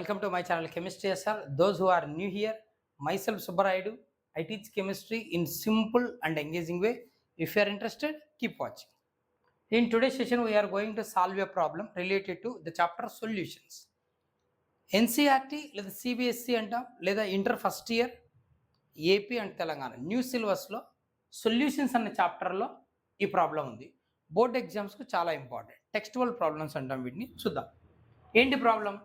Welcome to my channel Chemistry SR. Those who are new here, myself Subbarayudu. I teach chemistry in simple and engaging way. If you are interested, keep watching. In today's session, we are going to solve a problem related to the chapter solutions. NCERT లేదా CBSE అంటాం లేదా inter first year AP and Telangana new సిలబస్లో solutions అనే చాప్టర్లో ఈ problem ఉంది. Board ఎగ్జామ్స్కు చాలా important. Textual problems అంటాం వీటిని. చూద్దాం ఏంటి problem.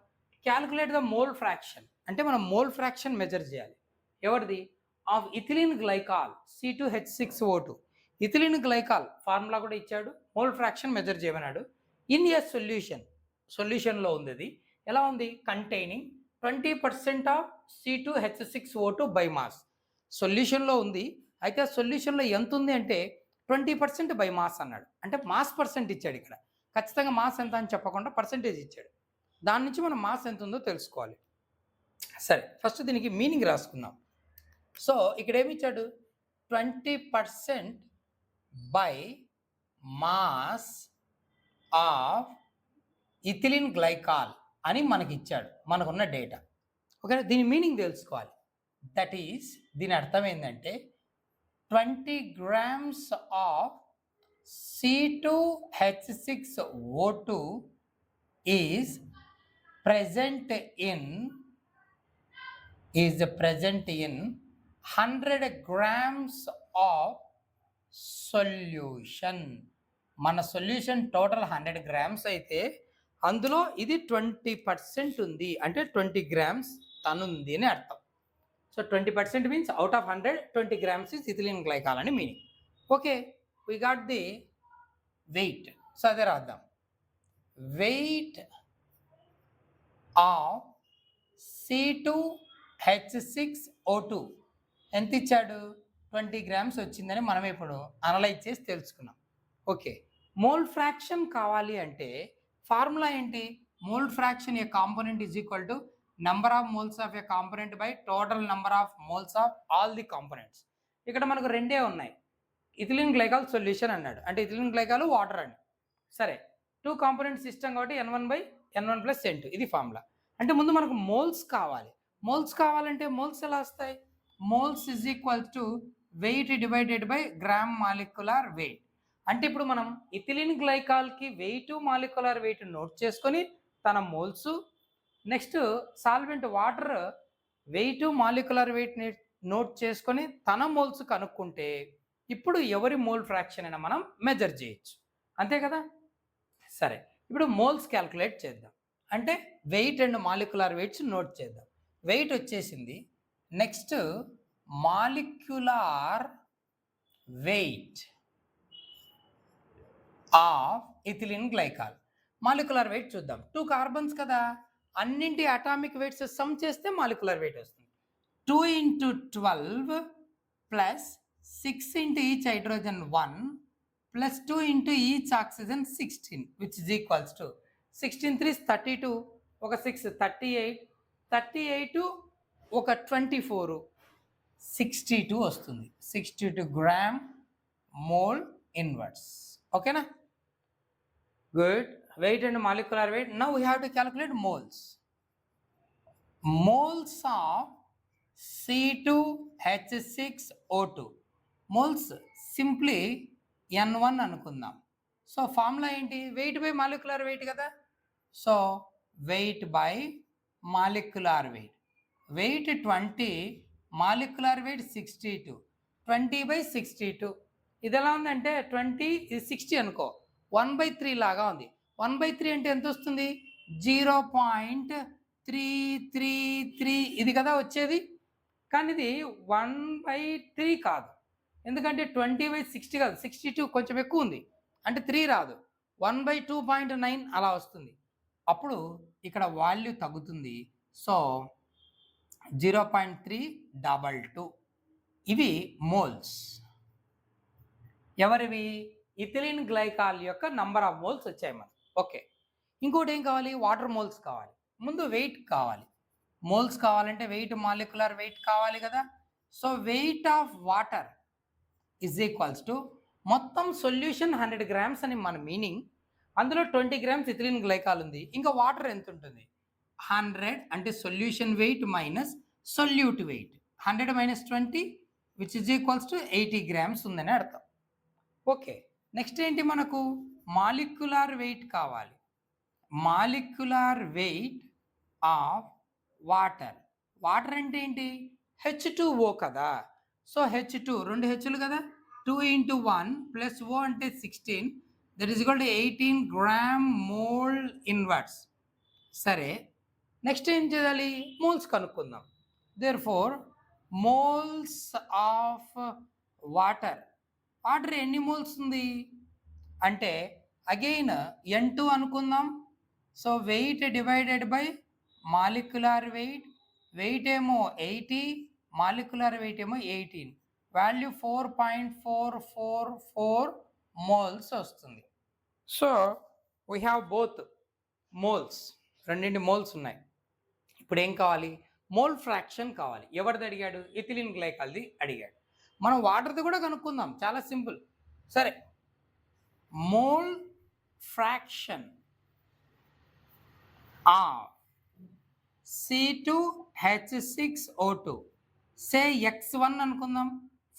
Calculate the mole fraction అంటే మనం మోల్ ఫ్రాక్షన్ మెజర్ చేయాలి. ఎవరిది? Of ethylene glycol C2H6O2. Ethylene glycol formula కూడా ఇచ్చాడు, మోల్ ఫ్రాక్షన్ మెజర్ చేయమన్నాడు. ఇన్ ఏ సొల్యూషన్లో ఉంది. అది ఎలా ఉంది? Containing 20% of C2H6O2 by mass. సొల్యూషన్లో ఉంది. అయితే ఆ సొల్యూషన్లో ఎంత ఉంది అంటే 20% బై మాస్ అన్నాడు. అంటే మాస్ పర్సెంట్ ఇచ్చాడు. ఇక్కడ ఖచ్చితంగా మాస్ ఎంత అని చెప్పకుండా పర్సెంటేజ్ ఇచ్చాడు. దాని నుంచి మనం మాస్ ఎంత ఉందో తెలుసుకోవాలి. సరే, ఫస్ట్ దీనికి మీనింగ్ రాసుకుందాం. సో ఇక్కడ ఏమి ఇచ్చాడు? 20% by mass of ethylene glycol అని మనకి ఇచ్చాడు, మనకున్న డేటా. ఓకే, దీని మీనింగ్ తెలుసుకోవాలి. దట్ ఈస్, దీని అర్థం ఏంటంటే 20 grams of C2H6O2 is present in 100 grams of solution. మన సొల్యూషన్ టోటల్ 100 grams అయితే అందులో ఇది 20% ఉంది, అంటే 20 grams తనుంది అని అర్థం. So 20% means out of 100 20 grams is ethylene glycol అని meaning. Okay, we got the weight. So అదే రాద్దాం. వెయిట్ ఆఫ్ C2H6O2 ఎంత ఇచ్చాడు? 20 grams వచ్చిందని మనం ఇప్పుడు అనలైజ్ చేసి తెలుసుకున్నాం. ఓకే, మోల్ ఫ్రాక్షన్ కావాలి అంటే ఫార్ములా ఏంటి? Mole fraction A component is equal to number of moles of A component by total number of moles of all the components. ఇక్కడ మనకు రెండే ఉన్నాయి. ఇథిలిన్ గ్లైకాల్ సొల్యూషన్ అన్నాడు, అంటే ఇథిలిన్ గ్లైకాల్ వాటర్ అని. సరే, 2 కాంపోనెంట్ సిస్టమ్ కాబట్టి N1/N1 + N2 ఇది ఫార్ములా. అంటే ముందు మనకు మోల్స్ కావాలి. మోల్స్ కావాలంటే మోల్స్ ఎలా వస్తాయి? Moles is equal to weight divided by gram molecular weight. అంటే ఇప్పుడు మనం ఇథిలిన్ గ్లైకాల్కి వెయిట్ మాలిక్యులర్ వెయిట్ నోట్ చేసుకొని తన moles, next solvent water weight molecular weight note చేసుకొని తన మోల్స్ కనుక్కుంటే ఇప్పుడు ఎవరి మోల్ ఫ్రాక్షన్ అయినా మనం మెజర్ చేయొచ్చు, అంతే కదా. సరే, ఇప్పుడు మోల్స్ క్యాల్కులేట్ చేద్దాం. అంటే weight and molecular weights note చేద్దాం. వెయిట్ వచ్చేసింది. Next molecular weight of ethylene glycol. Molecular weight చూద్దాం. 2 కార్బన్స్ కదా, అన్నింటి అటామిక్ వెయిట్స్ సమ్ చేస్తే మాలిక్యులర్ వెయిట్ వస్తుంది. 2 × 12 plus 6 × each hydrogen 1 plus 2 × each oxygen 16 which is equals to 16 3 32, ఒక 6 38, 38 ఒక 24 62 వస్తుంది. 62 గ్రామ్ మోల్ ఇన్వర్స్. ఓకేనా, good. Weight and molecular weight. Now we have to calculate moles. Moles of C2H6O2 moles simply N1 అనుకుందాం. So formula ఏంటి? Weight by molecular weight కదా. So weight by molecular weight. Weight 20, molecular weight 62, 20/62. ఇది ఎలా ఉందంటే 20 ఇది 60 అనుకో, 1/3 లాగా ఉంది. 1/3 అంటే ఎంత వస్తుంది? 0.333 ఇది కదా వచ్చేది. కానీ ఇది 1/3 కాదు, ఎందుకంటే 20/60 కాదు, 62 కొంచెం ఎక్కువ ఉంది, అంటే 3 రాదు, 1/2.9 అలా వస్తుంది. అప్పుడు ఇక్కడ వాల్యూ తగ్గుతుంది. సో 0.322. ఇవి మోల్స్. ఎవరివి? ఇథిలిన్ గ్లైకాల్ యొక్క నంబర్ ఆఫ్ మోల్స్ వచ్చాయి మనకు. ఓకే, ఇంకోటి ఏం కావాలి? వాటర్ మోల్స్ కావాలి. ముందు వెయిట్ కావాలి. మోల్స్ కావాలంటే వెయిట్ మాలిక్యులర్ వెయిట్ కావాలి కదా. So wait of water is equals to మొత్తం సొల్యూషన్ 100 grams అని మన మీనింగ్. అందులో 20 grams ఇథిలిన్ గ్లైకాల్ ఉంది. ఇంకా వాటర్ ఎంత ఉంటుంది? 100 అంటే solution weight minus solute weight. 100 minus 20 which is equals to 80 grams ఉందని అర్థం. ఓకే, నెక్స్ట్ ఏంటి, మనకు మాలిక్యులర్ వెయిట్ కావాలి. Molecular weight of water. Water అంటే ఏంటి, H2O కదా. సో H2 రెండు హెచ్లు కదా, 2 into 1 plus O అంటే 16, that is equal to 18 gram mole inverse. సరే, నెక్స్ట్ ఏం చేయాలి, మోల్స్ కనుక్కుందాం. Therefore moles of water. Water ఎన్ని మోల్స్ ఉంది అంటే అగైన్ N2 అనుకుందాం. So weight divided by molecular weight. Weight ఏమో 80, మాలిక్యులర్ వెయిట్ ఏమో 18, వాల్యూ 4.444 మోల్స్ వస్తుంది. So we have both moles, రెండింటి మోల్స్ ఉన్నాయి. ఇప్పుడు ఏం కావాలి, మోల్ ఫ్రాక్షన్ కావాలి. ఎవరిది అడిగాడు, ఇథిలిన్ గ్లైకాల్ది అడిగాడు. మనం వాటర్ది కూడా కనుక్కుందాం, చాలా సింపుల్. సరే, mole fraction of C2H6O2 say X1 అనుకుందాం.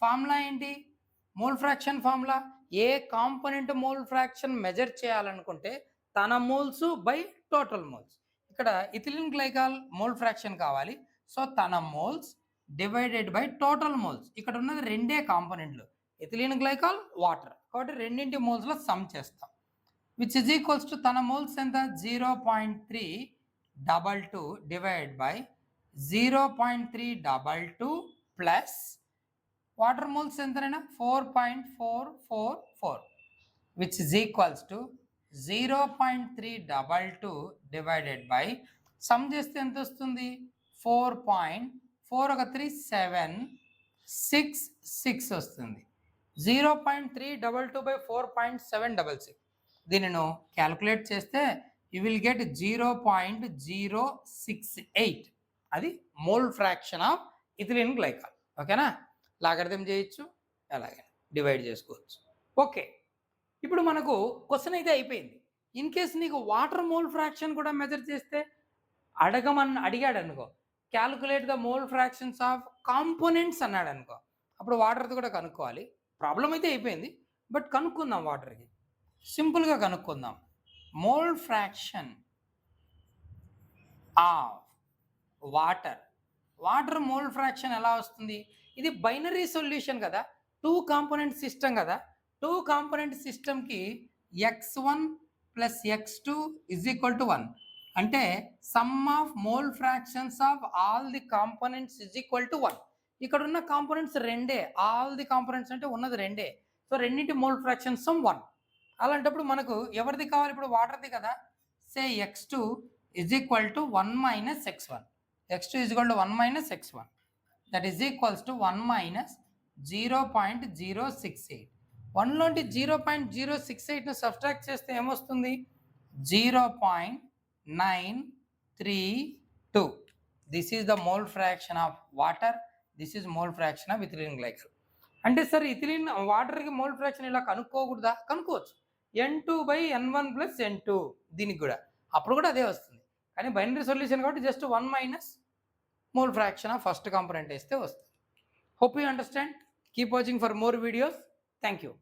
ఫార్ములా ఏంటి, మోల్ ఫ్రాక్షన్ ఫార్ములా. ఏ కాంపోనెంట్ మోల్ ఫ్రాక్షన్ మెజర్ చేయాలనుకుంటే తన మోల్స్ బై టోటల్ మోల్స్. ఇక్కడ ఇథిలిన్ గ్లైకాల్ మోల్ ఫ్రాక్షన్ కావాలి. సో తన moles divided by total moles. ఇక్కడ ఉన్నది రెండే కాంపోనెంట్లు, ఇథిలిన్ గ్లైకాల్, వాటర్. కాబట్టి రెండింటి మోల్స్లో సమ్ చేస్తాం. విచ్ ఇస్ ఈక్వల్స్ టు తన మోల్స్ ఎంత, 0.322 divide by 0.322 plus water moles ఎంతైనా 4.444 which is equals to 0.322 divided by some చేస్తే ఎంత వస్తుంది, 4.41376 వస్తుంది. 0.322 బై 4.766. దీనిని క్యాల్కులేట్ చేస్తే యూ విల్ గెట్ 0.068. అది mole fraction of ethylene glycol. ఓకేనా, లాగర్థం చేయొచ్చు, అలాగే డివైడ్ చేసుకోవచ్చు. ఓకే, ఇప్పుడు మనకు క్వశ్చన్ అయితే అయిపోయింది. ఇన్ కేస్ నీకు వాటర్ మోల్ ఫ్రాక్షన్ కూడా మెజర్ చేస్తే అడిగాడు అనుకో, calculate the mole fractions of components అన్నాడు అనుకో, అప్పుడు వాటర్ది కూడా కనుక్కోవాలి. ప్రాబ్లం అయితే అయిపోయింది, బట్ కనుక్కుందాం. వాటర్కి సింపుల్గా కనుక్కుందాం. Mole fraction of water. Water mole fraction ఎలా వస్తుంది, ఇది బైనరీ సొల్యూషన్ కదా, 2 కాంపోనెంట్ సిస్టమ్ కదా. 2 కాంపోనెంట్ సిస్టమ్కి X1 plus X2 is equal to 1. అంటే some of mole fractions of all the components is equal to 1. ఇక్కడ ఉన్న కాంపోనెంట్స్ రెండే, ఆల్ ది కాంపోనెంట్స్ అంటే ఉన్నది రెండే. సో రెండింటి మోల్ ఫ్రాక్షన్ సమ్ 1. అలాంటప్పుడు మనకు ఎవరిది కావాలి, ఇప్పుడు వాటర్ది కదా. Say X2 is equal to 1 minus X1. X2 is equal to 1 minus X1, that is equals to 1 minus 0.068. 1లోంటి 0.068ను సబ్ట్రాక్ట్ చేస్తే ఏమొస్తుంది, 0.932. This is the mole fraction of water, this is mole fraction of ethylene glycol. అంటే sir ethylene వాటర్కి mole fraction ఇలా కనుక్కోకూడదా, కనుక్కోవచ్చు. N2/N1 plus N2 దీనికి కూడా, అప్పుడు కూడా అదే వస్తుంది. కానీ బైనరీ సొల్యూషన్ కాబట్టి just 1 minus mole fraction of first component వేస్తే వస్తుంది. Hope you understand. Keep watching for more videos. Thank you.